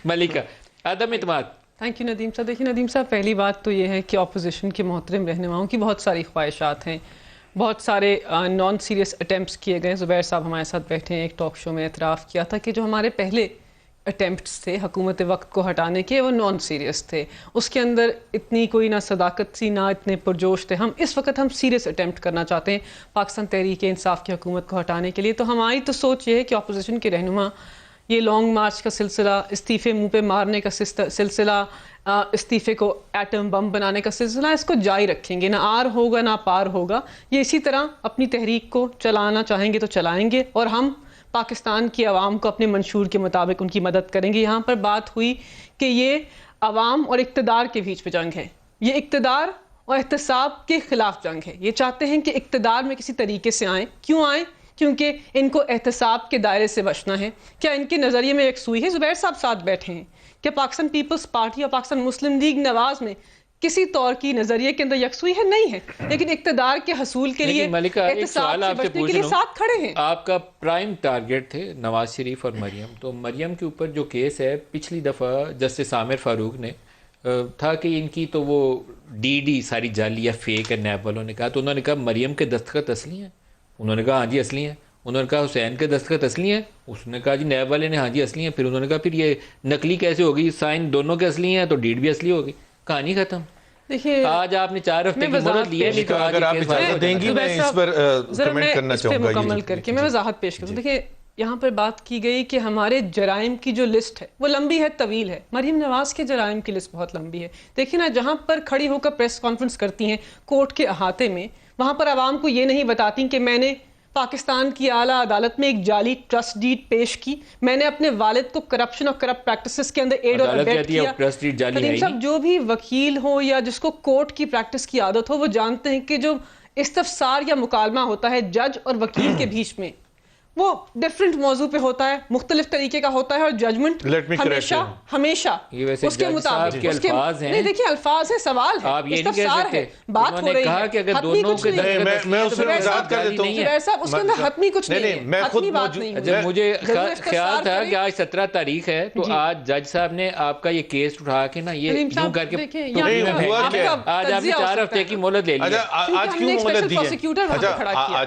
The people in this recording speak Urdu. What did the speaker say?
ملکہ عدم اعتماد. تھینک یو ندیم صاحب. دیکھیے ندیم صاحب، پہلی بات تو یہ ہے کہ اپوزیشن کے محترم رہنماؤں کی بہت ساری خواہشات ہیں، بہت سارے نان سیریس اٹیمپٹس کیے گئے. زبیر صاحب ہمارے ساتھ بیٹھے ہیں، ایک ٹاک شو میں اعتراف کیا تھا کہ جو ہمارے پہلے اٹیمپٹس تھے حکومت وقت کو ہٹانے کے، وہ نان سیریس تھے، اس کے اندر اتنی کوئی نہ صداقت سی، نہ اتنے پرجوش تھے. اس وقت ہم سیریس اٹیمپٹ کرنا چاہتے ہیں پاکستان تحریک انصاف کی حکومت کو ہٹانے کے لیے. تو ہماری تو سوچ یہ ہے کہ اپوزیشن کے رہنما یہ لانگ مارچ کا سلسلہ، استعفے منہ پہ مارنے کا سلسلہ، استعفے کو ایٹم بم بنانے کا سلسلہ، اس کو جاری رکھیں گے. نہ آر ہوگا نہ پار ہوگا. یہ اسی طرح اپنی تحریک کو چلانا چاہیں گے تو چلائیں گے، اور ہم پاکستان کی عوام کو اپنے منشور کے مطابق ان کی مدد کریں گے. یہاں پر بات ہوئی کہ یہ عوام اور اقتدار کے بیچ میں جنگ ہے، یہ اقتدار اور احتساب کے خلاف جنگ ہے. یہ چاہتے ہیں کہ اقتدار میں کسی طریقے سے آئیں. کیوں آئیں؟ کیونکہ ان کو احتساب کے دائرے سے بچنا ہے. کیا ان کے نظریے میں یکسوئی ہے؟ زبیر صاحب ساتھ بیٹھے ہیں کہ پاکستان پیپلز پارٹی اور پاکستان مسلم لیگ نواز میں کسی طور کی نظریے کے اندر یکسوئی ہے؟ نہیں ہے. لیکن اقتدار کے حصول کے لیے احتساب سے بچنے کے لیے ساتھ کھڑے ہیں. آپ کا پرائم ٹارگٹ تھے نواز شریف اور مریم. تو مریم کے اوپر جو کیس ہے پچھلی دفعہ جسٹس عامر فاروق نے تھا کہ ان کی تو وہ ڈی ساری جعلی یا فیک ہے، نیب والوں نے کہا. تو انہوں نے کہا مریم کے دستخط اصلی ہیں؟ انہوں نے کہا ہاں جی اصلی ہیں. انہوں نے کہا حسین کے دستخط اصلی ہیں؟ اس نے کہا جی نیب والے نے ہاں جی اصلی ہیں. پھر انہوں نے کہا پھر یہ نقلی کیسے ہوگی؟ سائن دونوں کے اصلی ہیں تو ڈیڈ بھی اصلی ہوگی. کہانی ختم. دیکھیے آج آپ نے 4 ہفتے کی مہلت لی ہے، نہیں تو اگر آپ اجازت دیں گی میں اس پر کمنٹ کرنا چاہوں گا. مکمل کر کے میں وضاحت پیش کروں. دیکھیے یہاں پر بات کی گئی کہ ہمارے جرائم کی جو لسٹ ہے وہ لمبی ہے، طویل ہے. مریم نواز کے جرائم کی لسٹ بہت لمبی ہے. دیکھیں نا، جہاں پر کھڑی ہو کر پریس کانفرنس کرتی ہیں کورٹ کے احاطے میں، وہاں پر عوام کو یہ نہیں بتاتی کہ میں نے پاکستان کی اعلیٰ عدالت میں ایک جعلی ٹرسٹ ڈیڈ پیش کی، میں نے اپنے والد کو کرپشن اور کرپٹ پریکٹسز کے اندر ایڈ اور ابیٹ کیا. ندیم صاحب، جو بھی وکیل ہو یا جس کو کورٹ کی پریکٹس کی عادت ہو، وہ جانتے ہیں کہ جو استفسار یا مکالمہ ہوتا ہے جج اور وکیل کے بیچ میں، وہ ڈیفرنٹ موضوع پہ ہوتا ہے، مختلف طریقے کا ہوتا ہے، اور ججمنٹ ہمیشہ اس کے مطابق الفاظ ہیں. نہیں دیکھیں، الفاظ ہیں، سوال ہے، استفسار ہے، بات ہو رہی ہے. کہ اگر دونوں کے میں اس میں وضاحت کر دیتا ہوں. صاحب اس کے اندر حتمی کچھ نہیں ہے، حتمی بات نہیں ہے. مجھے خیال تھا کہ آج 17 تاریخ ہے، تو آج جج صاحب نے آپ کا یہ کیس اٹھا کے نا یہ یوں کر کے آج آپ نے 4 ہفتے کی مہلت لے لی. آج کیوں مہلت دی ہے؟